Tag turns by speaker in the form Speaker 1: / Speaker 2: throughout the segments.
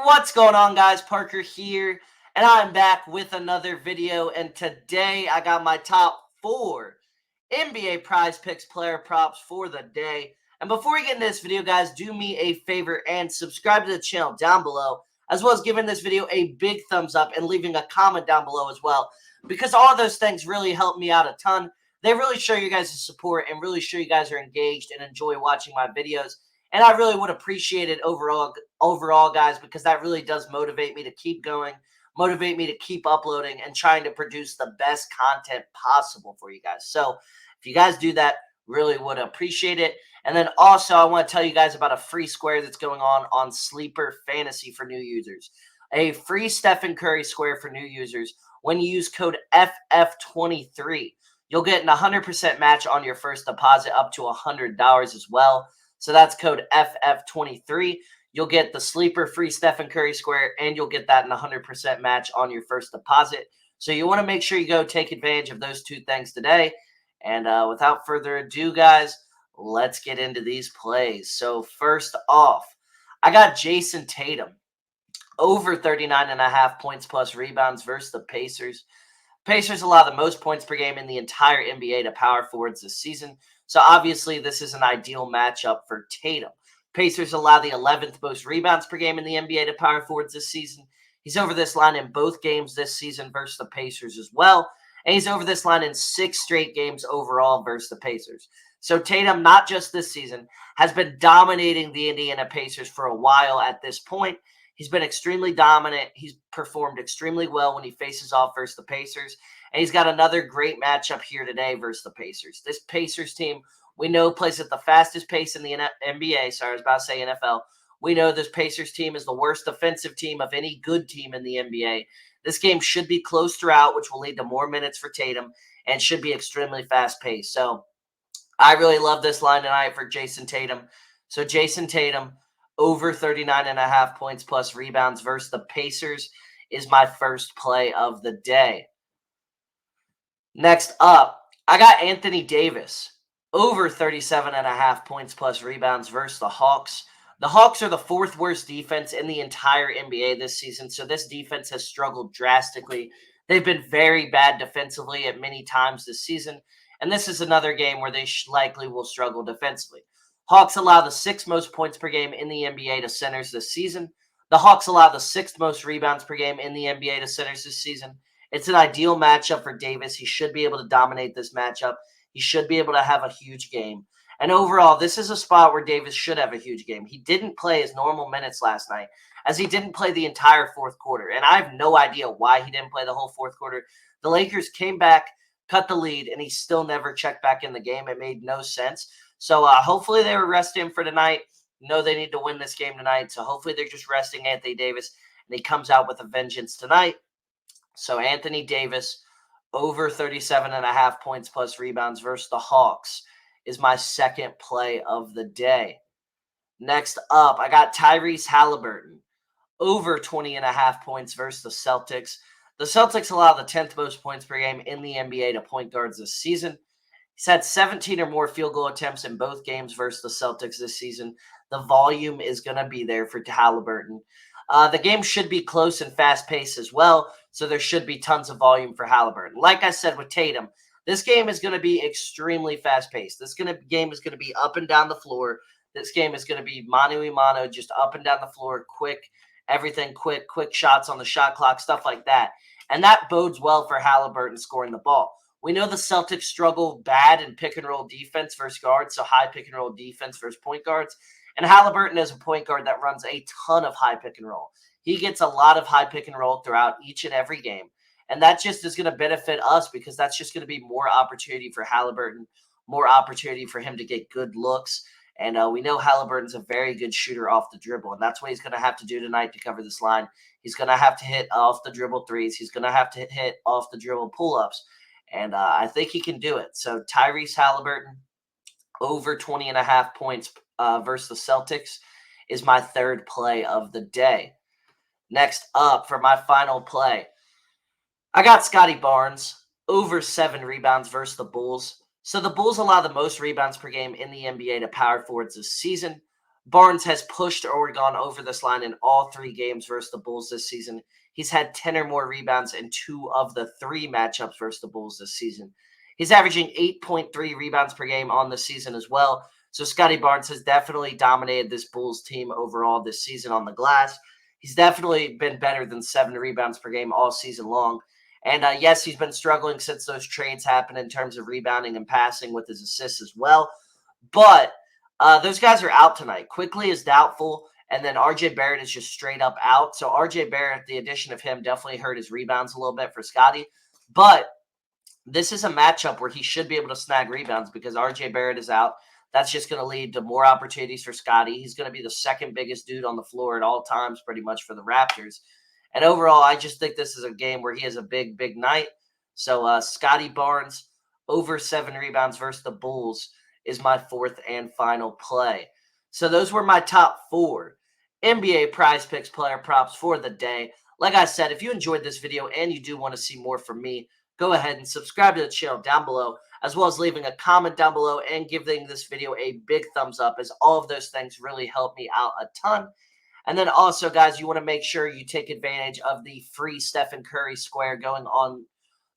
Speaker 1: What's going on, guys? Parker here, and I'm back with another video. And today I got my top 4 NBA Prize Picks player props for the day. And before we get into this video, guys, do me a favor and subscribe to the channel down below, as well as giving this video a big thumbs up and leaving a comment down below as well, because all those things really help me out a ton. They really show you guys' support and really show you guys are engaged and enjoy watching my videos. And I really would appreciate it overall, guys, because that really does motivate me to keep going, motivate me to keep uploading and trying to produce the best content possible for you guys. So if you guys do that, really would appreciate it. And then also, I want to tell you guys about a free square that's going on Sleeper Fantasy for new users. A free Stephen Curry square for new users when you use code FF23. You'll get an 100% match on your first deposit up to $100 as well. So that's code FF23. You'll get the sleeper free Stephen Curry square, and you'll get that in 100% match on your first deposit. So you want to make sure you go take advantage of those two things today. And without further ado, guys, let's get into these plays. So first off, I got Jason Tatum over 39.5 points plus rebounds versus the Pacers. Pacers allow the most points per game in the entire NBA to power forwards this season. So obviously this is an ideal matchup for Tatum. Pacers allow the 11th most rebounds per game in the NBA to power forwards this season. He's over this line in both games this season versus the Pacers as well. And he's over this line in 6 straight games overall versus the Pacers. So Tatum, not just this season, has been dominating the Indiana Pacers for a while at this point. He's been extremely dominant. He's performed extremely well when he faces off versus the Pacers. And he's got another great matchup here today versus the Pacers. This Pacers team, we know, plays at the fastest pace in the NBA. Sorry, I was about to say NFL. We know this Pacers team is the worst defensive team of any good team in the NBA. This game should be close throughout, which will lead to more minutes for Tatum, and should be extremely fast-paced. So I really love this line tonight for Jason Tatum. So Jason Tatum, over 39.5 points plus rebounds versus the Pacers is my first play of the day. Next up, I got Anthony Davis, over 37.5 points plus rebounds versus the Hawks. The Hawks are the 4th worst defense in the entire NBA this season, so this defense has struggled drastically. They've been very bad defensively at many times this season, and this is another game where they likely will struggle defensively. Hawks allow the 6th most points per game in the NBA to centers this season. The Hawks allow the 6th most rebounds per game in the NBA to centers this season. It's an ideal matchup for Davis. He should be able to dominate this matchup. He should be able to have a huge game. And overall, this is a spot where Davis should have a huge game. He didn't play his normal minutes last night, as he didn't play the entire 4th quarter. And I have no idea why he didn't play the whole 4th quarter. The Lakers came back, cut the lead, and he still never checked back in the game. It made no sense. So hopefully they were resting him for tonight. Know they need to win this game tonight. So hopefully they're just resting Anthony Davis, and he comes out with a vengeance tonight. So Anthony Davis, over 37.5 points plus rebounds versus the Hawks is my second play of the day. Next up, I got Tyrese Halliburton, over 20.5 points versus the Celtics. The Celtics allow the 10th most points per game in the NBA to point guards this season. He's had 17 or more field goal attempts in both games versus the Celtics this season. The volume is going to be there for Halliburton. The game should be close and fast-paced as well, so there should be tons of volume for Halliburton. Like I said with Tatum, this game is going to be extremely fast-paced. This game is going to be up and down the floor. This game is going to be mano-a-mano, just up and down the floor, quick, everything quick shots on the shot clock, stuff like that. And that bodes well for Halliburton scoring the ball. We know the Celtics struggle bad in pick-and-roll defense versus guards, so high pick-and-roll defense versus point guards. And Halliburton is a point guard that runs a ton of high pick-and-roll. He gets a lot of high pick-and-roll throughout each and every game. And that just is going to benefit us because that's just going to be more opportunity for Halliburton, more opportunity for him to get good looks. And we know Halliburton's a very good shooter off the dribble, and that's what he's going to have to do tonight to cover this line. He's going to have to hit off the dribble threes. He's going to have to hit off the dribble pull-ups. And I think he can do it. So Tyrese Halliburton, over 20.5 points versus the Celtics is my third play of the day. Next up for my final play, I got Scotty Barnes, over 7 rebounds versus the Bulls. So the Bulls allow the most rebounds per game in the NBA to power forwards this season. Barnes has pushed or gone over this line in all 3 games versus the Bulls this season. He's had 10 or more rebounds in 2 of the 3 matchups versus the Bulls this season. He's averaging 8.3 rebounds per game on the season as well. So Scotty Barnes has definitely dominated this Bulls team overall this season on the glass. He's definitely been better than 7 rebounds per game all season long. And yes, he's been struggling since those trades happened in terms of rebounding and passing with his assists as well. But those guys are out tonight. Quickly is doubtful, and then RJ Barrett is just straight up out. So RJ Barrett, the addition of him definitely hurt his rebounds a little bit for Scotty. But this is a matchup where he should be able to snag rebounds because RJ Barrett is out. That's just going to lead to more opportunities for Scotty. He's going to be the second biggest dude on the floor at all times, pretty much, for the Raptors. And overall, I just think this is a game where he has a big, big night. So Scotty Barnes over 7 rebounds versus the Bulls is my fourth and final play. So those were my top 4 NBA Prize Picks player props for the day. Like I said, if you enjoyed this video and you do want to see more from me, go ahead and subscribe to the channel down below, as well as leaving a comment down below and giving this video a big thumbs up, as all of those things really help me out a ton. And then also, guys, you want to make sure you take advantage of the free Stephen Curry square going on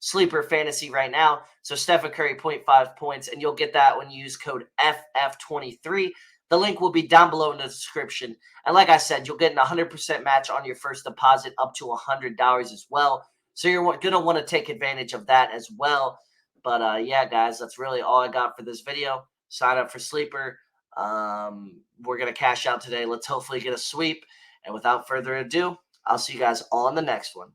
Speaker 1: Sleeper Fantasy right now. So Stephen Curry 0.5 points, and you'll get that when you use code FF23. The link will be down below in the description. And like I said, you'll get an 100% match on your first deposit up to $100 as well. So you're going to want to take advantage of that as well. But yeah, guys, that's really all I got for this video. Sign up for Sleeper. We're going to cash out today. Let's hopefully get a sweep. And without further ado, I'll see you guys all in the next one.